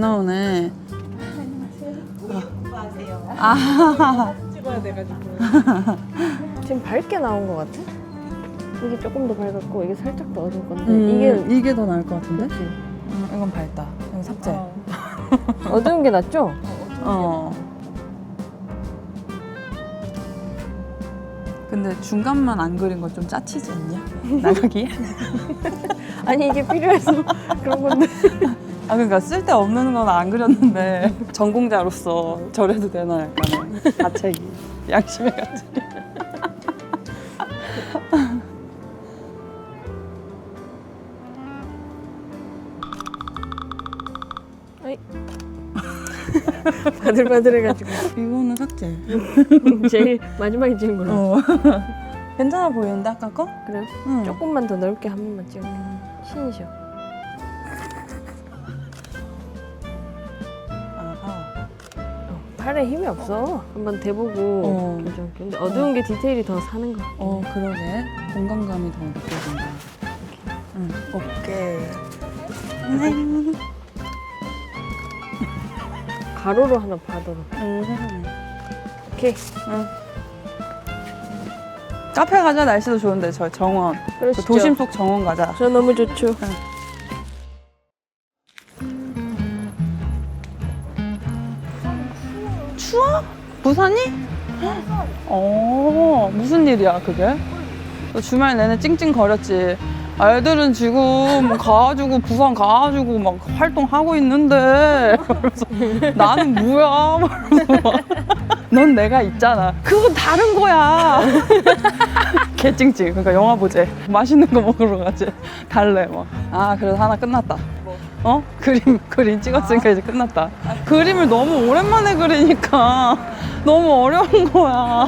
나오네. 공부하세요. 아. 찍어야 돼가지고. 지금 밝게 나온 것 같아? 이게 조금 더 밝았고 이게 살짝 더 어두울 건데 이게 더 나을 것 같은데? 그치? 이건 밝다. 이건 삭제. 어두운 게 낫죠? 근데 중간만 안 그린 건 좀 짜치지 않냐? 나가기? 아니 이게 필요해서 그런 건데. 아 그러니까 쓸데없는 건 안 그렸는데 전공자로서 저래도 되나 약간의 가책이 양심의 가책. 아이. 바들바들해가지고. 이거는 삭제. 제일 마지막에 찍은 걸로. 괜찮아 보이는데 아까 거? 그래요? 응. 조금만 더 넓게 한 번만 찍을게. 신이셔. 아하. 팔에 힘이 없어. 한번 대보고 결정할게. 근데 어두운 게 디테일이 더 사는 거 같아. 그러게. 공간감이 더 느껴진다. 응. 오케이. 가로로 하나 봐도. 오케이. 카페 가자. 날씨도 좋은데 저 정원. 그러시죠. 도심 속 정원 가자. 저 너무 좋죠. 추워? 부산이? 무슨 일이야 그게? 너 주말 내내 찡찡거렸지. 애들은 지금 가가지고 부산 가가지고 막 활동하고 있는데 그래서 나는 뭐야? 넌 내가 있잖아. 그건 다른 거야. 개찡찡. 그러니까 영화 보재. 맛있는 거 먹으러 가지. 달래 막. 아 그래도 하나 끝났다. 그림 찍었으니까 이제 끝났다. 그림을 너무 오랜만에 그리니까 너무 어려운 거야.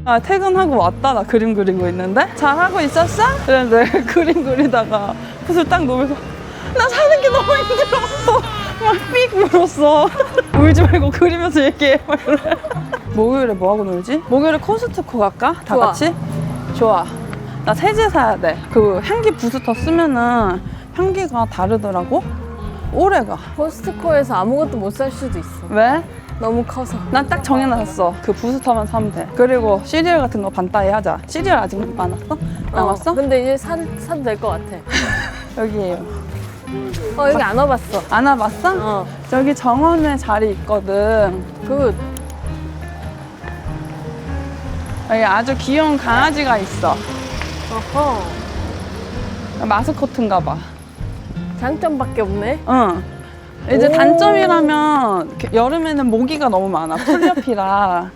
아, 퇴근하고 왔다. 나 그림 그리고 있는데 잘하고 있었어? 그랬는데 그림 그리다가 붓을 딱 놓으면서 나 사는 게 너무 힘들어. 막 삑 울었어. 울지 말고 그리면서 얘기해. 막 이래. 목요일에 뭐하고 놀지? 목요일에 코스트코 갈까? 다 좋아. 같이? 좋아. 나 세제 사야 돼. 그 향기 부스터 쓰면은 향기가 다르더라고. 오래가. 코스트코에서 아무것도 못 살 수도 있어. 왜? 너무 커서. 난 딱 정해놨어. 그 부스터만 사면 돼. 그리고 시리얼 같은 거 반따이 하자. 시리얼 아직 많았어? 남았어? 근데 이제 사도 될 것 같아. 여기에요. 여기 안 와봤어. 안 와봤어? 저기 정원에 자리 있거든. 굿. 여기 아주 귀여운 강아지가 있어. 어허. 마스코트인가 봐. 장점밖에 없네. 응. 이제 오. 단점이라면 여름에는 모기가 너무 많아. 풀잎이라.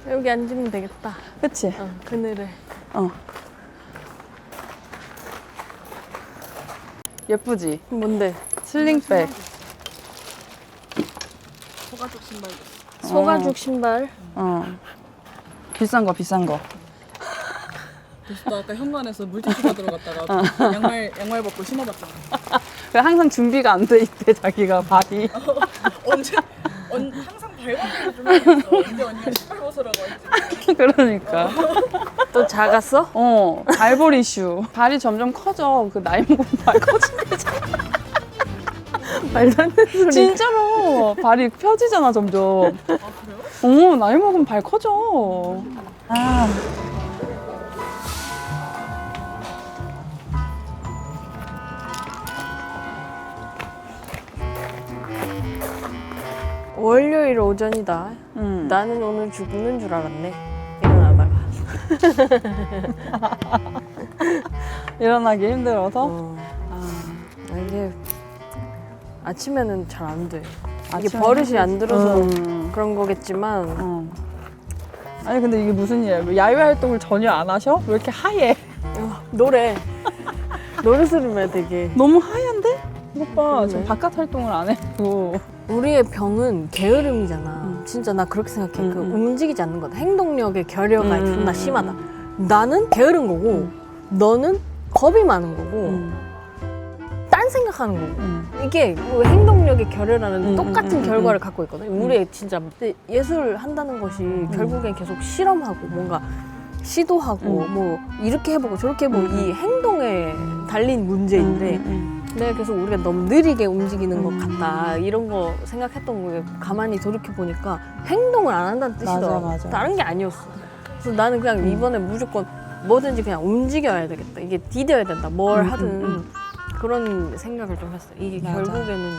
여기 앉으면 되겠다. 그치? 그늘에. 예쁘지? 뭔데? 슬링백. 소가죽 신발. 소가죽 신발. 비싼 거, 비싼 거. 그래서 나 아까 현관에서 물티슈가 들어갔다가 양말 벗고 신어봤잖아. 항상 준비가 안 돼 있대, 자기가 발이. 항상 발광을 좀 해야겠어. 언제 언니가 신발 벗으라고 했지. 그러니까. 또 작았어? 발볼 이슈. 발이 점점 커져. 그 나이 먹으면 발 커진대잖아. 말도 안 되는 소리. 진짜로. 발이 펴지잖아, 점점. 아 그래요? 나이 먹으면 발 커져. 아. 월요일 오전이다. 나는 오늘 죽는 줄 알았네. 일어나다가. 일어나기 힘들어서? 이게 아침에는 잘 안 돼. 이게 아침에 버릇이 안 들어서 음. 그런 거겠지만 아니 근데 이게 무슨 일이야? 야외 활동을 전혀 안 하셔? 왜 이렇게 하얘? 노래 들으면 되게 너무 하얀데? 이것 봐. 그러네. 지금 바깥 활동을 안 해도. 우리의 병은 게으름이잖아. 진짜 나 그렇게 생각해. 그 움직이지 않는 거다. 행동력의 결여가 존나 심하다. 나는 게으른 거고 너는 겁이 많은 거고 딴 생각하는 거고 이게 뭐 행동력의 결여라는 똑같은 결과를 갖고 있거든. 우리의 진짜 예술 한다는 것이 결국엔 계속 실험하고 뭔가 시도하고 뭐 이렇게 해보고 저렇게 해보고 이 행동에 달린 문제인데 내가 계속 우리가 너무 느리게 움직이는 것 같다 이런 거 생각했던 거에 가만히 돌이켜 보니까 행동을 안 한다는 뜻이더라고. 맞아. 다른 게 아니었어. 그래서 나는 그냥 이번에 무조건 뭐든지 그냥 움직여야 되겠다. 이게 디뎌야 된다. 뭘 하든 그런 생각을 좀 했어. 이게 맞아. 결국에는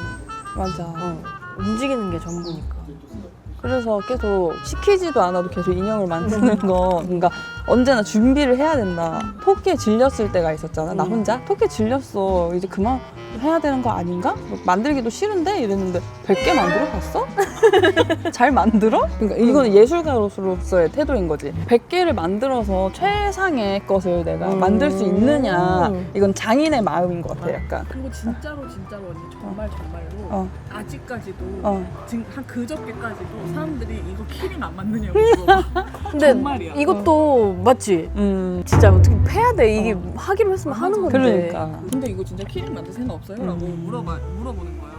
맞아. 움직이는 게 전부니까. 그래서 계속 시키지도 않아도 계속 인형을 만드는 거 그러니까 언제나 준비를 해야 된다. 토끼에 질렸을 때가 있었잖아. 나 혼자 토끼에 질렸어. 이제 그만 해야 되는 거 아닌가? 만들기도 싫은데 이랬는데 100개 만들어 봤어? 잘 만들어? 그러니까 이거는 예술가로서의 태도인 거지. 100개를 만들어서 최상의 것을 내가 만들 수 있느냐. 이건 장인의 마음인 것 같아. 약간. 그리고 진짜로 언니 정말로 아직까지도 지금 한 그저께까지도 사람들이 이거 키링 안 맞느냐고 물어봐. 근데 정말이야. 이것도 맞지? 진짜 어떻게 해야 돼? 이게 하기로 했으면 하는 건데. 그러니까. 근데 이거 진짜 키링 만들 생각 없어요? 라고 물어보는 거야.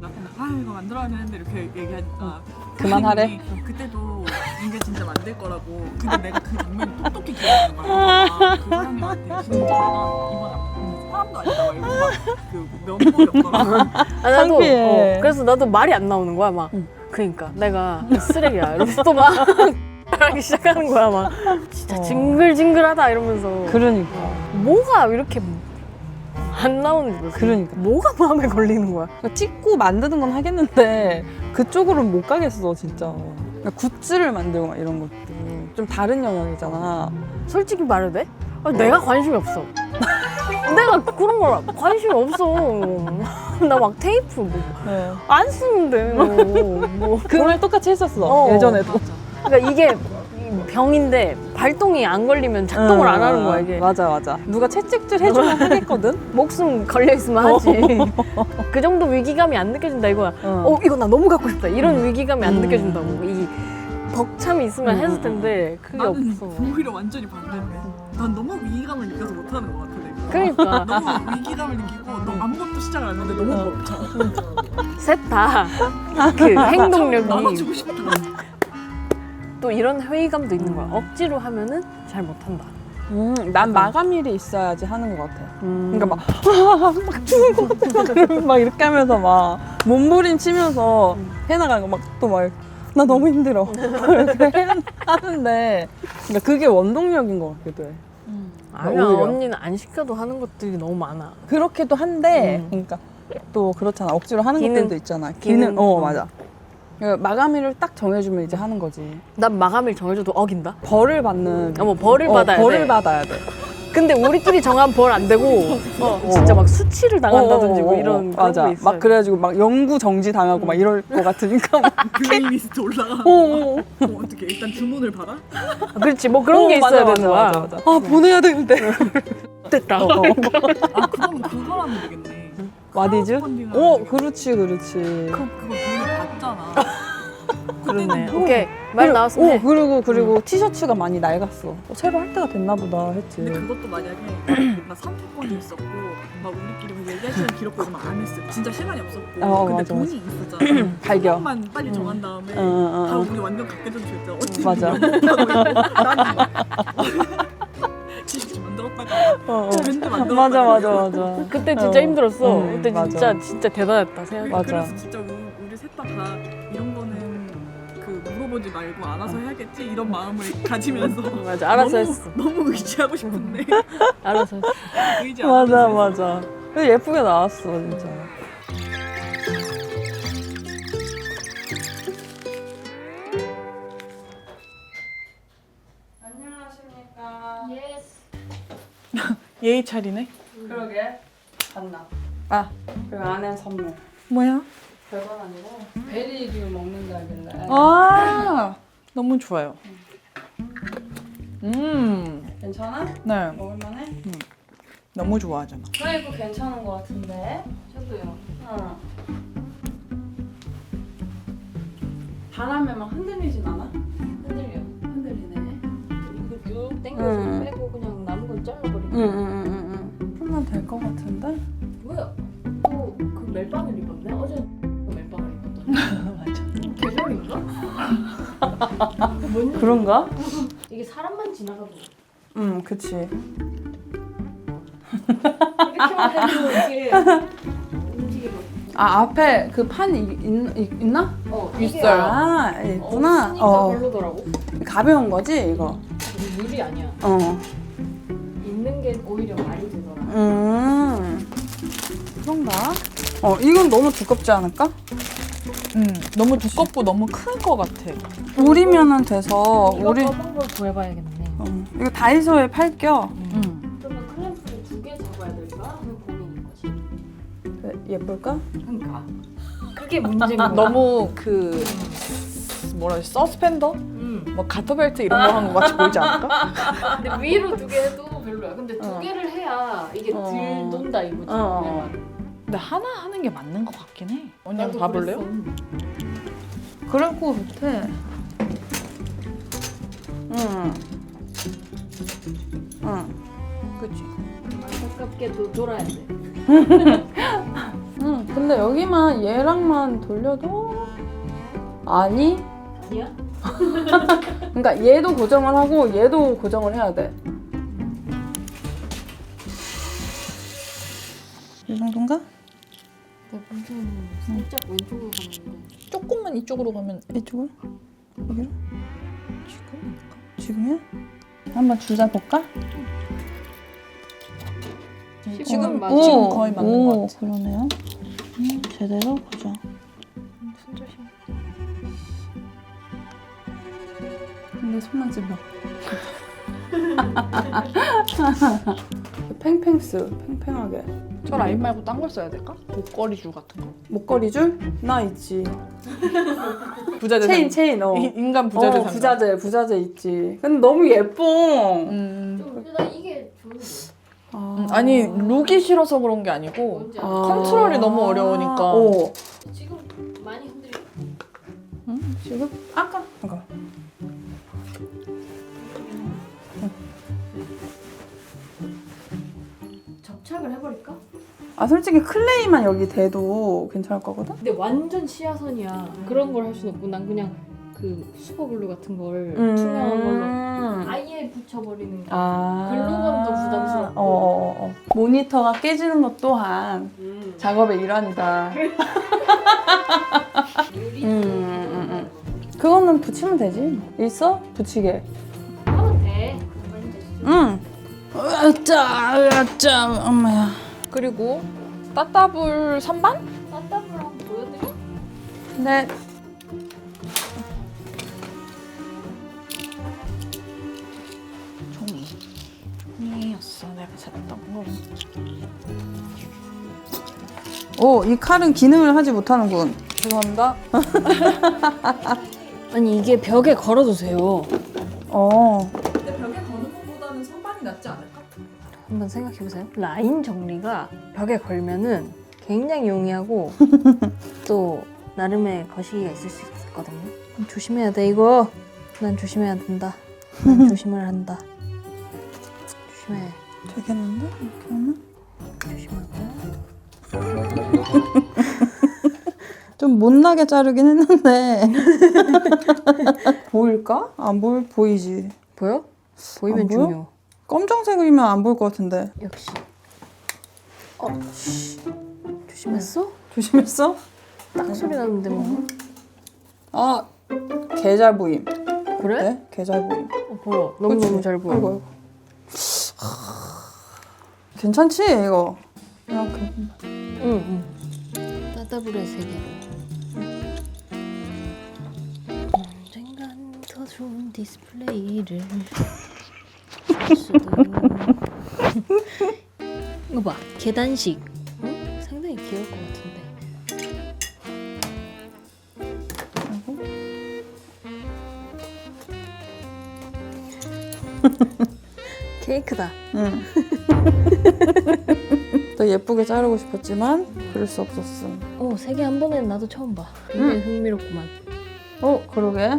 나한테 이거 만들어야 되는데 이렇게 얘기하니까 그만하래? 그때도 이게 진짜 만들 거라고. 근데 내가 그 장면이 똑똑히 기억나는 거야. 그 사장님한테 진짜 이번 사람도 아니다 막 이러면서 그 면목이었더라고. 아, 나도 창피해. 그래서 나도 말이 안 나오는 거야 막. 그러니까 내가 쓰레기야 이러면서 또 막 하기 시작하는 거야 막. 진짜 징글징글하다 이러면서. 그러니까. 뭐가 이렇게 안 나오는 거지? 그러니까. 뭐가 마음에 걸리는 거야? 그러니까 찍고 만드는 건 하겠는데 그쪽으로는 못 가겠어 진짜. 그러니까 굿즈를 만들고 막 이런 것들 좀 다른 영역이잖아. 솔직히 말해도 돼? 내가 관심이 없어. 내가 그런 걸 관심이 없어. 나 막 테이프 안 쓰는데 뭐. 그 말 똑같이 했었어. 예전에도. 그러니까 이게 병인데 발동이 안 걸리면 작동을 안 하는 거야 이게. 맞아. 누가 채찍질 해주면 하겠거든. 목숨 걸려 있으면 하지. 그 정도 위기감이 안 느껴진다 이거야. 이거 나 너무 갖고 싶다. 이런 위기감이 안 느껴진다고. 이 벅참이 있으면 했을 텐데 그게 나는 없어. 오히려 완전히 반대인데 난 너무 위기감을 느껴서 못하는 것 같아 내가. 그러니까 너무 위기감을 느끼고 너 아무것도 시작을 안 했는데 너무 벅차. 셋 다 그 행동력이 나눠주고 싶다. 또 이런 회의감도 있는 거야. 억지로 하면은 잘 못한다. 난 마감일이 있어야지 하는 것 같아. 그러니까 막 죽을 것 같아. 막 이렇게 하면서 막 몸부림치면서 해나가는 거 막 또 막 나 너무 힘들어. 이렇게 하는데 그러니까 그게 원동력인 것 같기도 해. 아니야 오히려. 언니는 안 시켜도 하는 것들이 너무 많아. 그렇게도 한데 그러니까 또 그렇잖아. 억지로 하는 기능. 것들도 있잖아. 기능. 맞아. 그러니까 마감일을 딱 정해주면 이제 하는 거지. 난 마감일 정해줘도 어긴다. 벌을 받는. 뭐 벌을 받아야 돼. 벌을 받아야 돼. 근데 우리끼리 정한 벌 안 되고 진짜 막 수치를 당한다든지 뭐 이런 그런 맞아. 거 있어. 막 그래가지고 막 영구 정지 당하고 막 이럴 것 같으니까 막. 블랙리스트 올라가는 거. 어떻게 일단 주문을 받아? 그렇지 뭐 그런 게 있어야 되는 거야. 맞아. 아 보내야 되는데. 됐다. 그럼 그거라면 되겠네. 와디즈? 크라우드펀딩 그렇지. 그거 돈을 받잖아. 그러네. 오케이 말 나왔으면 해. 그리고 티셔츠가 많이 낡았어. 새로 할 때가 됐나 보다 했지. 근데 그것도 만약에 막 상품권이 있었고 막 우리끼리 막 얘기하시는 기록부 이런 거안 했어. 진짜 시간이 없었고. 근데 맞아, 돈이 있었잖아. 발견. 상품만 빨리 정한 다음에 응. 다 우리 완전 각계전 주였잖아. 어찌 맞아. 나는 막 티셔츠 만들었다가 밴드 만들었다가 맞아. 그때 진짜 힘들었어. 그때 맞아. 진짜 대단했다 생각해. 맞아. 그래서 진짜 우리 셋 다 이런 거는 그 물어보지 말고 알아서 해야겠지 이런 마음을 가지면서 맞아 알아서 너무, 했어. 너무 의지하고 싶은데 알아서 했어. 의지 안 하면서 맞아. 근데 예쁘게 나왔어 진짜. 안녕하십니까. 예의 차리네. 그러게. 봤나? 그리고 안에 선물. 뭐야? 별건 아니고 베리류 먹는다길래. 너무 좋아요. 괜찮아? 네, 먹을만해? 너무 좋아하잖아. 그래 이거 괜찮은 것 같은데. 저도요. 바람에 막 흔들리진 않아? 흔들리네. 이거 쭉 당겨서 빼고 그냥 남은 건 잘라버리고. 풀면 될 것 같은데? 뭐야? 또 그 멜빵을 입었네? 어제 그 멜빵을 입었다. 맞아. 계절인가? 뭔 그런가? 이게 사람만 지나가도 그치. 이게 이렇게만 해도 이게 움직이고. 아 앞에 그 판이 있나? 있어요. 아 있구나. 없으니까 별로더라고. 가벼운 거지 이거. 물이 아니야. 있는 게 오히려 말이 되더라. 그런가? 이건 너무 두껍지 않을까? 너무 두껍고 너무 큰 거 같아. 우리면은 돼서 이거 우리 검은 걸 구해봐야겠네. 이거 다이소에 팔겨. 그러면 클램프를 2개 잡아야 될까? 하는 고민인 거지. 예쁠까? 그러니까. 그게 문제인 거야. 너무 그 뭐라 해야지 서스펜더? 뭐 가터벨트 이런 거 한 거 같이 보이지 않을까? 근데 위로 2개 해도 별로야. 근데 2개를 해야 이게 덜 돈다 이거지. 근데 하나 하는 게 맞는 것 같긴 해. 언니 한번 봐볼래요? 그럴 것 같아. 그치. 안타깝게도 돌아야 돼. 근데 여기만 얘랑만 돌려도 아니? 아니야? 그러니까 얘도 고정을 하고 얘도 고정을 해야 돼. 이 정도인가? 내 분명히 살짝 왼쪽으로 갔는데. 조금만 이쪽으로 가면 이쪽으로? 여기로? 지금이야? 한번 줄자 볼까? 지금 맞아. 지금 거의 맞는 것 같아. 그러네요. 제대로 고정. 손 조심. 근데 손만 찝어. 팽팽스, 팽팽하게. 저 라인 말고 딴 걸 써야 될까? 목걸이 줄 같은 거. 목걸이 줄? 나 있지. 부자재 체인. 인간 부자재 상가. 부자재 있지. 근데 너무 예뻐. 근데 나 이게 좋은데. 아니 룩이 싫어서 그런 게 아니고 뭔지 알아? 컨트롤이 너무 어려우니까. 지금 많이 흔들려. 지금? 아까. 이거. 접착을 해버릴까? 솔직히 클레이만 여기 대도 괜찮을 거거든? 근데 완전 시야선이야. 그런 걸 할 수는 없고 난 그냥 그 슈퍼글루 같은 걸 투명한 걸로 아예 붙여버리는 거. 글루건도 부담스럽고. 모니터가 깨지는 것 또한 작업의 일환이다. 그거는 붙이면 되지. 있어? 붙이게. 하면 돼. 응. 으짜, 엄마야. 그리고 따따블 선반? 따따블 한번 보여드려? 네. 종이였어 내가 샀던 거. 이 칼은 기능을 하지 못하는군. 죄송합니다. 아니 이게 벽에 걸어두세요. 근데 벽에 거는 것보다는 선반이 낫지 않을까? 한번 생각해보세요. 라인 정리가 벽에 걸면은 굉장히 용이하고 또 나름의 거시기가 있을 수 있거든요. 조심해야 돼 이거. 난 조심해야 된다. 난 조심을 한다. 조심해. 되겠는데? 이렇게 하면? 조심하고. 좀 못나게 자르긴 했는데 보일까? 안 보이지. 보여? 보이면 안 보여? 중요. 검정색이면 안 보일 것 같은데. 역시. 조심했어? 조심했어? 딱 소리 나는데 뭐. 개 잘 보임. 그래? 네? 개 잘 보임. 보여. 너무너무 잘 보여. 아이고. 괜찮지 이거? 이렇게. 응. 따따블의 세계로. 언젠간 더 좋은 디스플레이를 할 수도. 이거 봐. 계단식. 응? 상당히 귀여울 것 같은데. 케이크다. 응. 더 예쁘게 자르고 싶었지만 그럴 수 없었음. 세 개 한 번에 나도 처음 봐. 굉장히 흥미롭구만. 그러게.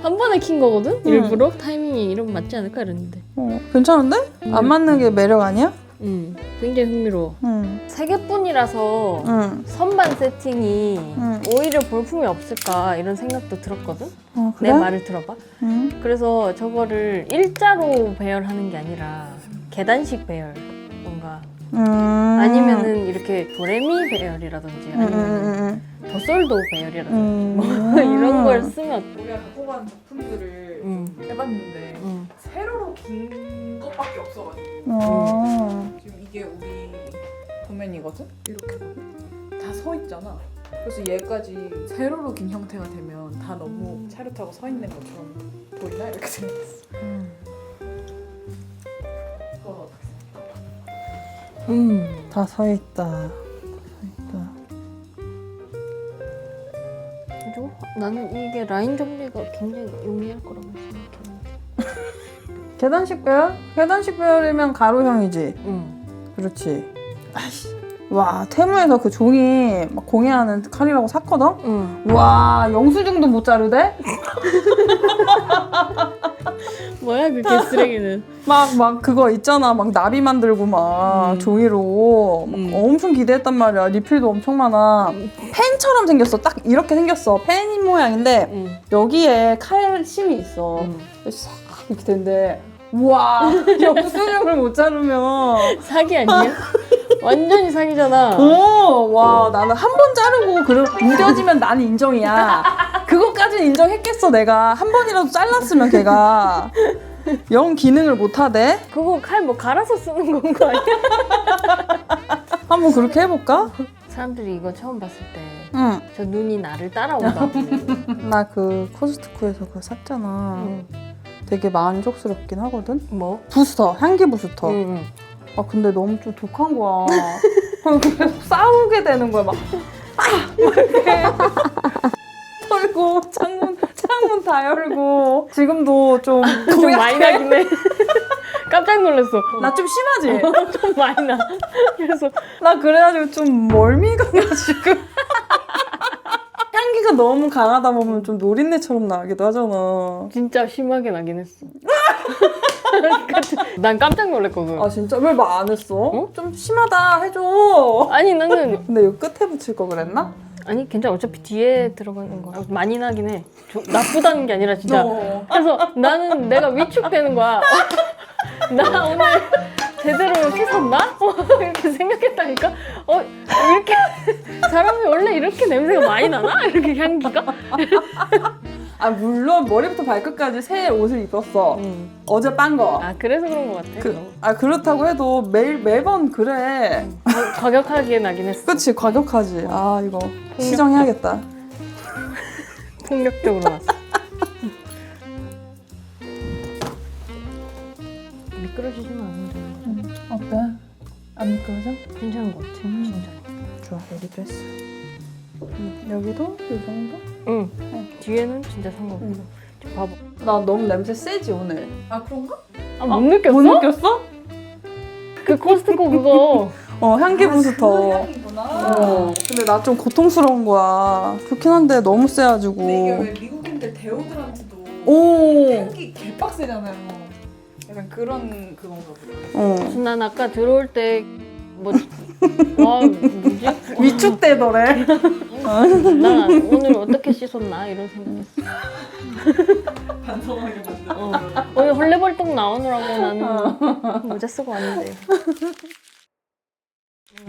한 번에 킨 거거든? 일부러? 타이밍이 이러면 맞지 않을까 이랬는데. 괜찮은데? 안 맞는 게 매력 아니야? 굉장히 흥미로워. 응. 세 개뿐이라서 응. 선반 세팅이 응. 오히려 볼품이 없을까 이런 생각도 들었거든? 그래? 내 말을 들어봐. 응. 그래서 저거를 일자로 배열하는 게 아니라 계단식 배열 뭔가 아니면은 이렇게 도레미 배열이라든지 아니면 더솔도 배열이라든지 뭐 이런 걸 쓰면 우리가 갖고 간 작품들을 음. 좀 해봤는데 세로로 긴 것밖에 없어가지고 지금 이게 우리 도면이거든? 이렇게거든? 다 서 있잖아. 그래서 얘까지 세로로 긴 형태가 되면 다 너무 차렷하고 서 있는 것처럼 보이나? 이렇게 생각했어. 그건 어떻게 생각해? 다 서 있다. 그리고 나는 이게 라인 정리가 굉장히 용이할 거라고 생각했는데. 계단식 배열? 계단식 배열이면 가로형이지. 응. 그렇지. 아이씨. 와, 테무에서 그 종이 막 공예하는 칼이라고 샀거든? 응. 와, 영수증도 못 자르대? 뭐야 그 개쓰레기는. 막 그거 있잖아. 막 나비 만들고 막 종이로 막 엄청 기대했단 말이야. 리필도 엄청 많아. 펜처럼 생겼어. 딱 이렇게 생겼어. 펜 모양인데 여기에 칼심이 있어. 싹 이렇게 된대. 우와, 영수증을 못 자르면. 사기 아니야? 완전히 사기잖아. 오, 와, 나는 한 번 자르고 무뎌지면 나는 인정이야. 그것까지는 인정했겠어, 내가. 한 번이라도 잘랐으면 걔가. 영 기능을 못 하대. 그거 칼 뭐 갈아서 쓰는 건가 아니야? 한번 그렇게 해볼까? 사람들이 이거 처음 봤을 때 응. 저 눈이 나를 따라온다고. 나 그 코스트코에서 그거 샀잖아. 되게 만족스럽긴 하거든? 뭐? 부스터, 향기 부스터. 아, 근데 너무 좀 독한 거야. 계속 싸우게 되는 거야, 막. 막 이렇게. 털고, 창문 다 열고. 지금도 좀 많이 나긴 해. 깜짝 놀랐어. 나 좀 심하지? 좀 많이 나. 그래서 나 그래가지고 좀 멀미가 나지금. 향기가 너무 강하다 보면 좀 노린내처럼 나기도 하잖아. 진짜 심하게 나긴 했어. 난 깜짝 놀랐거든. 아, 진짜? 왜 말 안 했어? 어? 좀 심하다 해줘. 아니 나는 근데 이거 끝에 붙일 거 그랬나? 아니 괜찮아. 어차피 뒤에 들어가는 거 많이 나긴 해. 나쁘다는 게 아니라 진짜. 그래서 나는 내가 위축되는 거야. 나 오늘 제대로 씻었나? 이렇게 생각했다니까. 이렇게 사람이 원래 이렇게 냄새가 많이 나나? 이렇게 향기가? 아, 물론 머리부터 발끝까지 새 옷을 입었어. 어제 빤 거. 아 그래서 그런 것 같아. 그렇다고 해도 매번 그래. 과격하게 나긴 했어. 그치, 과격하지. 아, 이거 시정해야겠다. 폭력적으로 났어. 미끄러지지만 않으면 되는 거죠. 어때? 안 미끄러져? 괜찮은 것 같아. 진짜. 좋아, 여기도 했어. 여기도 이 정도? 응. 뒤에는 진짜 상관없어. 저 봐봐. 나 너무 냄새 세지, 오늘? 아 그런가? 못 느꼈어? 못 느꼈어? 그 코스트코 그거. 향기 부스터. 향이구나. 근데 나 좀 고통스러운 거야. 좋긴 한데 너무 세가지고. 근데 이게 왜 미국인들 대우들한테도 오. 향기 개빡세잖아요. 약간 그런 그건가 보다. 난 아까 들어올 때 뭐지? 위축되더래. 나 오늘 어떻게 씻었나 이런 생각했어. 반성하게 만든. 오늘 헐레벌떡 나오느라고 나는 모자 쓰고 왔는데.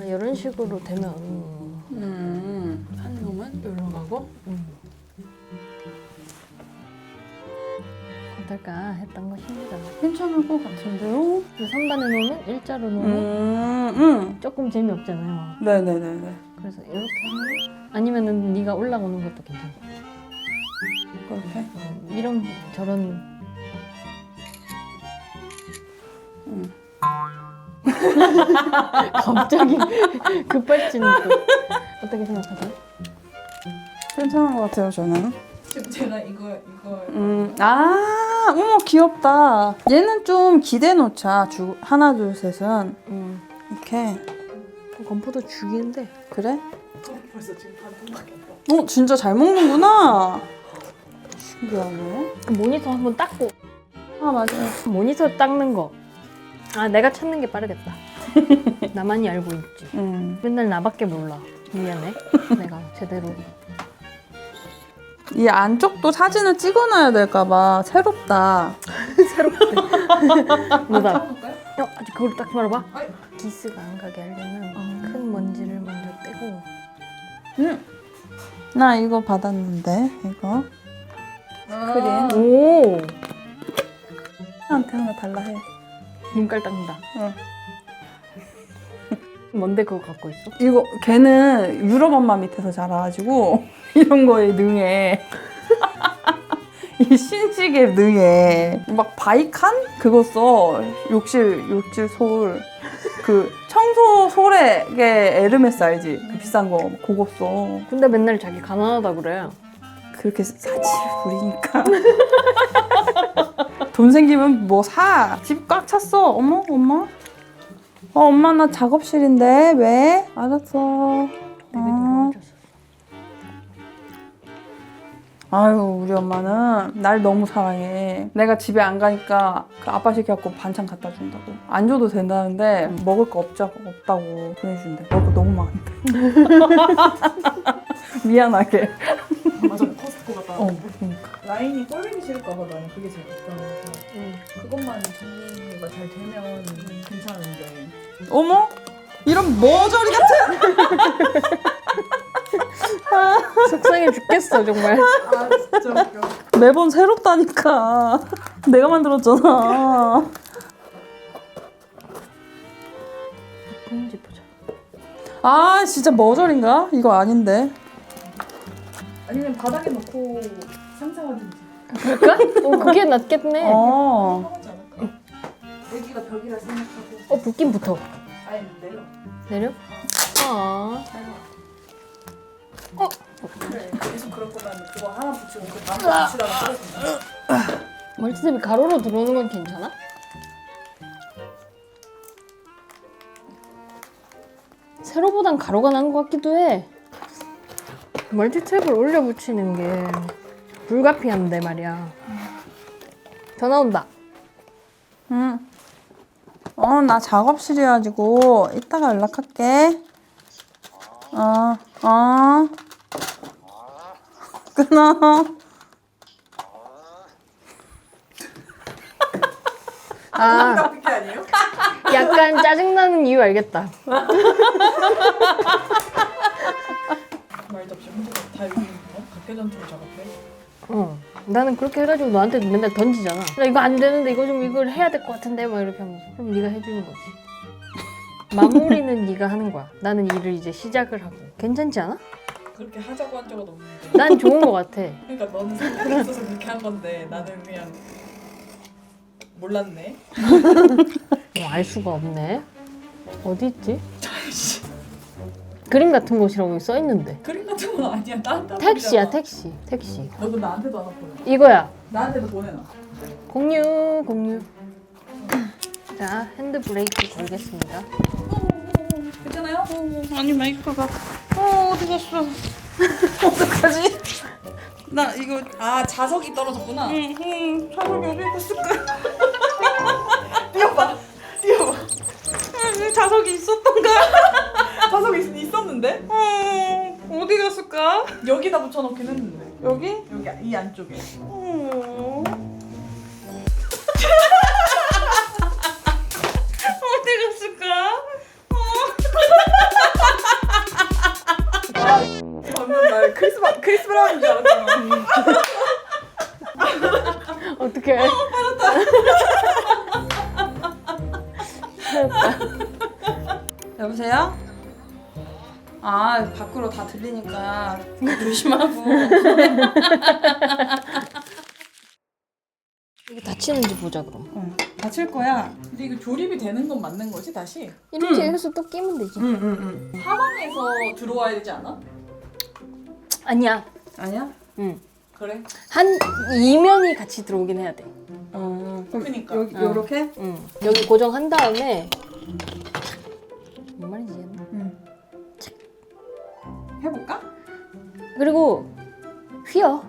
이런 식으로 되면 한 놈은 여기로 가고. 어떨까 했던 것입니다. 괜찮을 것 같은데요? 그 선반에 놓으면 일자로 놓으면 조금 재미없잖아요. 네네네네. 그래서 이렇게 하면 아니면은 네가 올라오는 것도 괜찮고. 그렇게? 이런 저런 갑자기 급발진 어떻게 생각하세요? 괜찮은 것 같아요, 저는. 지금 제가 이걸 어머, 귀엽다. 얘는 좀 기대 놓자. 하나, 둘, 셋은. 이렇게. 건포도 죽이는데. 그래? 벌써 지금 반통밖에 안 나. 진짜 잘 먹는구나. 신기하네. 모니터 한번 닦고. 아, 맞아요. 모니터 닦는 거. 아, 내가 찾는 게 빠르겠다. 나만이 알고 있지. 맨날 나밖에 몰라. 미안해. 내가 제대로. 이 안쪽도 사진을 찍어놔야 될까봐 새롭다. 뭐다. 해볼까요? 아직 그걸 딱 말아봐. 아이. 기스가 안 가게 하려면 큰 먼지를 먼저 떼고. 나 이거 받았는데 이거 크림. 오. 나한테 하나 달라 해. 눈깔 닦는다. 응. 뭔데 그거 갖고 있어? 이거 걔는 유럽 엄마 밑에서 자라가지고 이런 거에 능해. 이 신식에 능해. 막 바이칸 그거 써. 욕실 솔. 그 청소 솔에 에르메스 알지? 그 비싼 거 그거 써. 근데 맨날 자기 가난하다 그래. 그렇게 사치를 부리니까. 돈 생기면 뭐 사. 집 꽉 찼어. 어머 엄마. 엄마 나 작업실인데 왜? 알았어. 아유 우리 엄마는 날 너무 사랑해. 내가 집에 안 가니까 그 아빠 시켜갖고 반찬 갖다 준다고. 안 줘도 된다는데 먹을 거 없다고 보내준대. 먹을 거 너무 많은데. 미안하게. 맞아, 코스트코 갔다 왔는데. 그러니까. 라인이 꼴보기 싫을까봐 나는 그게 제일 걱정이어서 그것만 정리가 잘 되면 괜찮은데. 어머? 이런 머저리 같은. 속상해 죽겠어 정말. 아 진짜 웃겨. 매번 새롭다니까. 내가 만들었잖아. 뭔지 보자. 아 진짜 머저리인가? 이거 아닌데. 아니면 바닥에 놓고 상상하든지. 그럴까? 그게 낫겠네. 하지 않을까? 여기가 벽이라 생각하고. 붙긴 붙어. 아니 내려. 내려? 아. 그래 계속 그럴 거면 그거 하나 붙이고 그 다음 거 붙이다가 떨어진다. 멀티탭이 가로로 들어오는 건 괜찮아? 세로보단 가로가 나은 것 같기도 해. 멀티탭을 올려 붙이는 게 불가피한데 말이야. 전화 온다. 응. 나 작업실이어가지고 이따가 연락할게. 끊어. 아, 그게 아니에요? 약간 짜증나는 이유 알겠다. 말 접시 혼자 다 여기 각계전투로 작업해? 나는 그렇게 해가지고 너한테 맨날 던지잖아. 나 이거 안 되는데 이걸 해야 될 것 같은데 막 이렇게 하면서. 그럼 네가 해주는 거지. 마무리는 네가 하는 거야. 나는 일을 이제 시작을 하고. 괜찮지 않아? 그렇게 하자고 한 적은 없는데. 난 좋은 것 같아. 그러니까 너는 생각이 있어서 그렇게 한 건데 나는 그냥 몰랐네. 알 수가 없네. 어디 있지? 그림 같은 곳이라고 써 있는데. 그림 같은 건 아니야. 딴 택시야 택시. 택시. 너도 나한테도 하나 보내. 이거야. 나한테도 보내놔. 공유. 자, 핸드 브레이크 걸겠습니다. 괜찮아요? 아니 마이크가 어디 갔어? 어떡하지? 나 이거 아 자석이 떨어졌구나. 자석이 어디 갔을까? 뛰어봐. 자석이 있었던가? 자석이 있었는데? 어디 갔을까? 여기다 붙여놓긴 했는데. 여기? 여기 이 안쪽에. 어디 갔을까? 방금 날 크리스 브라운인 줄 알았잖아. 어떡해. 여보세요? 아 밖으로 다 들리니까 조심하고. 이게 닫히는지 보자 그럼. 다칠 거야. 근데 이거 조립이 되는 건 맞는 거지 다시? 이렇게 해서 또 끼면 되지. 응. 하방에서 들어와야 되지 않아? 아니야. 아니야? 응. 그래? 한 이면이 같이 들어오긴 해야 돼. 그럼 그러니까. 여기 요렇게? 응. 여기 고정한 다음에 뭔 말인지 이해했나? 해볼까? 그리고 휘어.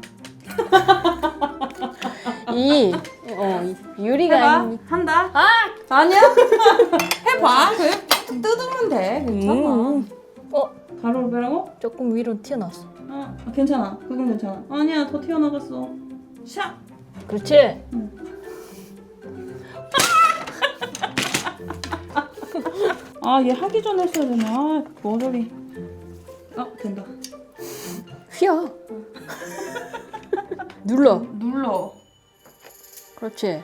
이 유리가 해봐. 있니? 한다. 아! 아니야? 해봐. 그래 뜯으면 돼. 괜찮아. 가로로 빼라고? 조금 위로 튀어나왔어. 괜찮아. 그건 괜찮아. 아니야, 더 튀어나갔어. 샥. 그렇지. 아, 얘 하기 전에 했어야 되나? 아, 머저리. 된다. 휘어. 눌러. 눌러. 그렇지.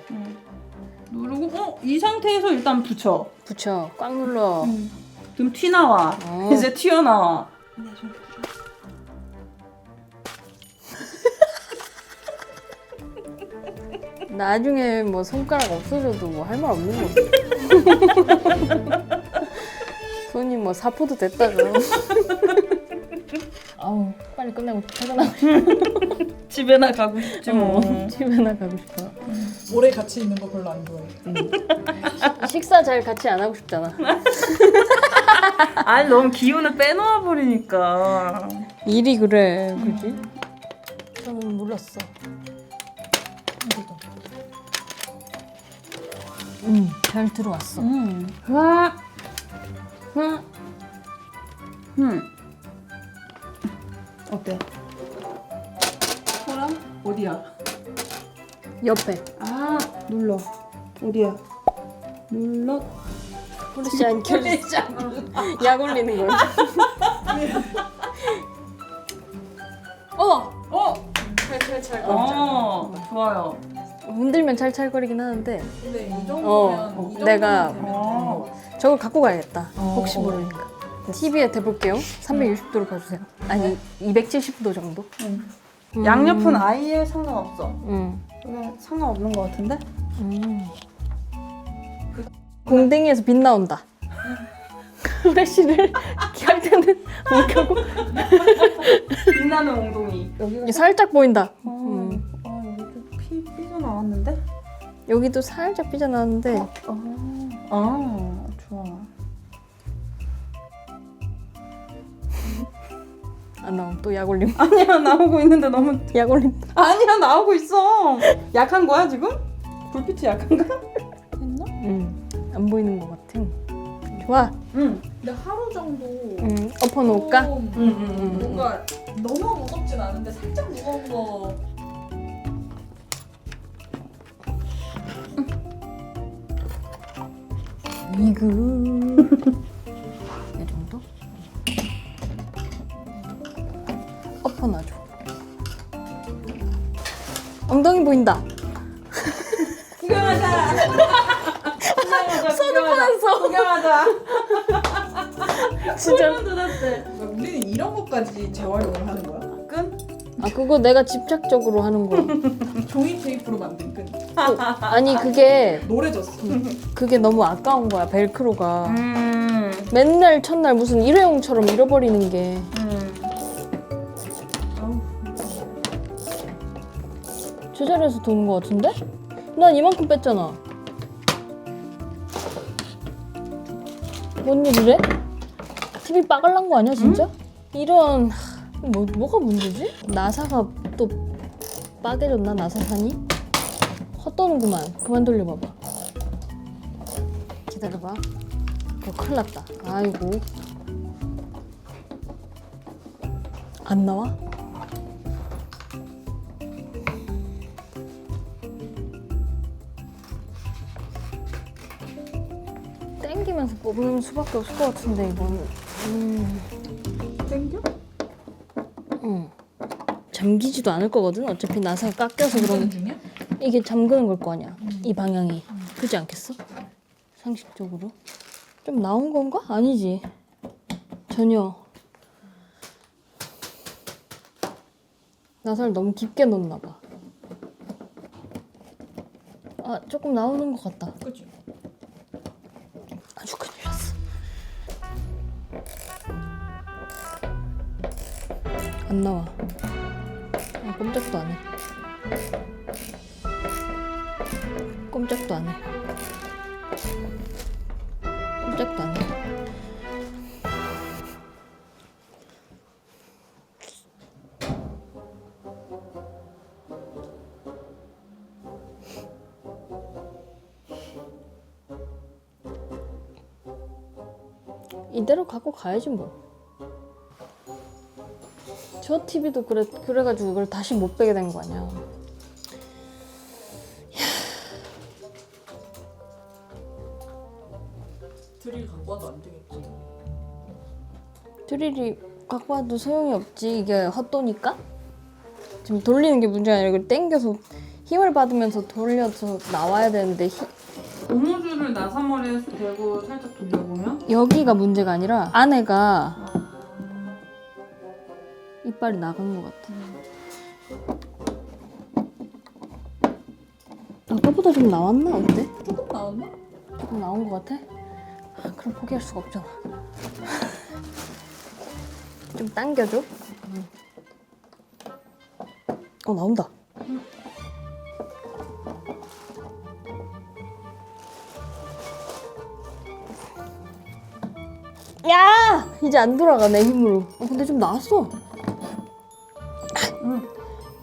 누르고, 이 상태에서 일단 붙여. 붙여. 꽉 눌러. 그럼 튀 나와. 이제 튀어나와. 나중에 뭐 손가락 없어져도 뭐 할 말 없는 거지. 손이 뭐 사포도 됐다 그럼. 아우 빨리 끝내고 퇴근하고 싶어. 집에나 가고 싶지 뭐. 집에나 가고 싶어. 오래 같이 있는 거 별로 안 좋아해. 식사 잘 같이 안 하고 싶잖아. 아니, 너무 기운을 빼놓아 버리니까. 일이 그래, 그지? 저는 몰랐어. 잘 들어왔어. 와. 어때? 소랑 어디야? 옆에. 아, 눌러. 어디야? 눌러. 그렇지 않게. 약 올리는 거야. 찰찰찰. 좋아요. 흔들면 찰찰거리긴 하는데 근데 이 정도면 이 내가 정도면 저걸 갖고 가야겠다. 혹시 모르니까. TV에 대볼게요. 360도로 봐주세요. 아니 270도 정도. 양옆은 아예 상관없어. 응. 그냥 상관없는 것 같은데? 공댕이에서 빛 나온다. 플래시를 켤 때는 못 켜고 빛나는 엉덩이. 여기가 살짝 보인다. 여기 좀 삐져 나왔는데? 여기도 살짝 삐져나왔는데 좋아. 안 나옴. 또 약 올림. 아니야, 나오고 있는데 너무. 약 올림. 아니야, 나오고 있어. 약한 거야 지금? 불빛이 약한가? 됐나? 안 보이는 것 같은. 좋아. 근데 하루 정도 엎어놓을까? 뭔가 너무 무겁진 않은데 살짝 무거운 거. 이거 이 정도? 엎어놔줘. 엉덩이 보인다. 구경하자. 손을 뻗었어. 구경하자. 진짜. 그러니까 우리는 이런 것까지 재활용을 하는 거야? 끈? 아 그거 내가 집착적으로 하는 거. 종이 테이프로 만든 끈. 아니 그게 노래졌어. 너무 아까운 거야 벨크로가. 맨날 첫날 무슨 일회용처럼 잃어버리는 게. 제자리에서 도는 거 같은데? 난 이만큼 뺐잖아. 뭔 일이래? TV 빠갈난 거 아니야 진짜? 이런 뭐가 문제지? 나사가 또 빠개졌나 나사산이? 헛도는구만. 그만 돌려봐봐. 기다려봐. 그거 큰일 났다. 아이고. 안 나와? 땡기면서 뽑는 수밖에 없을 것 같은데 이거는. 땡겨? 응. 잠기지도 않을 거거든. 어차피 나사가 깎여서 그런. 중이야? 이게 잠그는 걸 거 아니야. 이 방향이. 그렇지 않겠어? 상식적으로. 좀 나온 건가? 아니지. 전혀. 나사를 너무 깊게 넣었나 봐. 아, 조금 나오는 것 같다. 그치? 아주 큰일 났어. 안 나와. 아, 꼼짝도 안 해. 꼼짝도 안 해. 꼼짝도 안 해. 이대로 갖고 가야지 뭐. 저 TV도 그래가지고 이걸 다시 못 빼게 된 거 아니야. 드릴 갖고 와도 안 되겠네. 드릴이 갖고 와도 소용이 없지. 이게 헛도니까. 지금 돌리는 게 문제가 아니라 이걸 당겨서 힘을 받으면서 돌려서 나와야 되는데 고무줄을 나사머리에 대고 살짝 돌려보면 여기가 문제가 아니라 안에가 이빨이 나간 것 같아. 아까보다 좀 나왔나? 어때? 조금 나왔나? 조금 나온 것 같아? 그럼 포기할 수가 없잖아. 좀 당겨줘. 나온다. 야! 이제 안 돌아가 내 힘으로. 근데 좀 나왔어.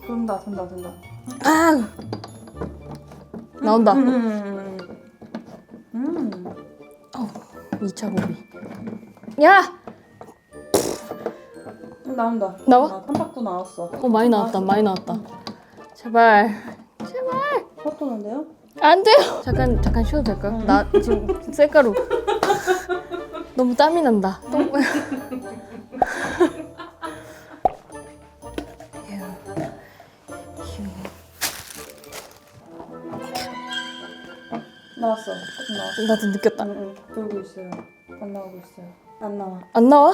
된다. 아! 나온다. 2차 고비. 야! 나온다. 나와? 3박구 나왔어. 많이 나왔다. 많이 나왔다. 제발. 헛도는데요? 안 돼요. 잠깐 쉬어도 될까요? 나 지금 셀가루. 너무 땀이 난다. 나왔어. 조금 나왔어. 나도 느꼈다. 돌고 있어요. 안 나오고 있어요. 안 나와. 안 나와?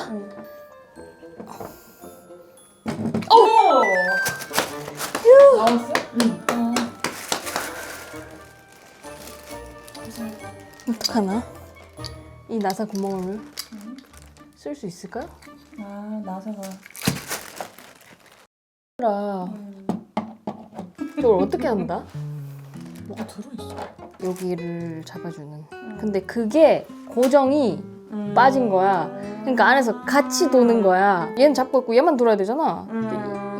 나왔어? 어떡하나? 이 나사 구멍을 쓸 수 있을까요? 나사가. 이걸 어떻게 한다? 뭐가 들어있어. 여기를 잡아주는. 근데 그게 고정이 빠진 거야. 그러니까 안에서 같이 도는 거야. 얘는 잡고 있고 얘만 돌아야 되잖아.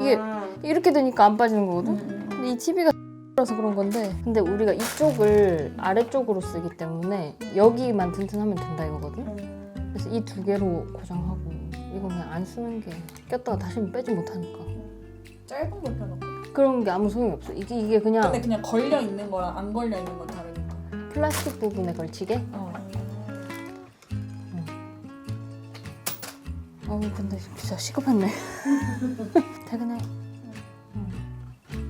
이게 이렇게 되니까 안 빠지는 거거든. 근데 이 TV가 라서 그런 건데, 근데 우리가 이쪽을 아래쪽으로 쓰기 때문에 여기만 튼튼하면 된다 이거거든. 그래서 이 두 개로 고정하고 이거 그냥 안 쓰는 게 꼈다가 다시 빼지 못하니까 짧은 걸 펴놓고. 그런 게 아무 소용이 없어. 이게 그냥 근데 그냥 걸려 있는 거랑 안 걸려 있는 건 다르니까. 플라스틱 부분에 걸치게. 근데 진짜 시급했네. 퇴근해.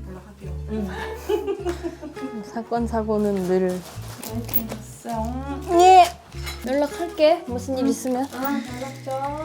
연락할게요. 사건 사고는 늘. 알겠어. 예. 연락할게. 무슨 일 있으면. 연락 줘.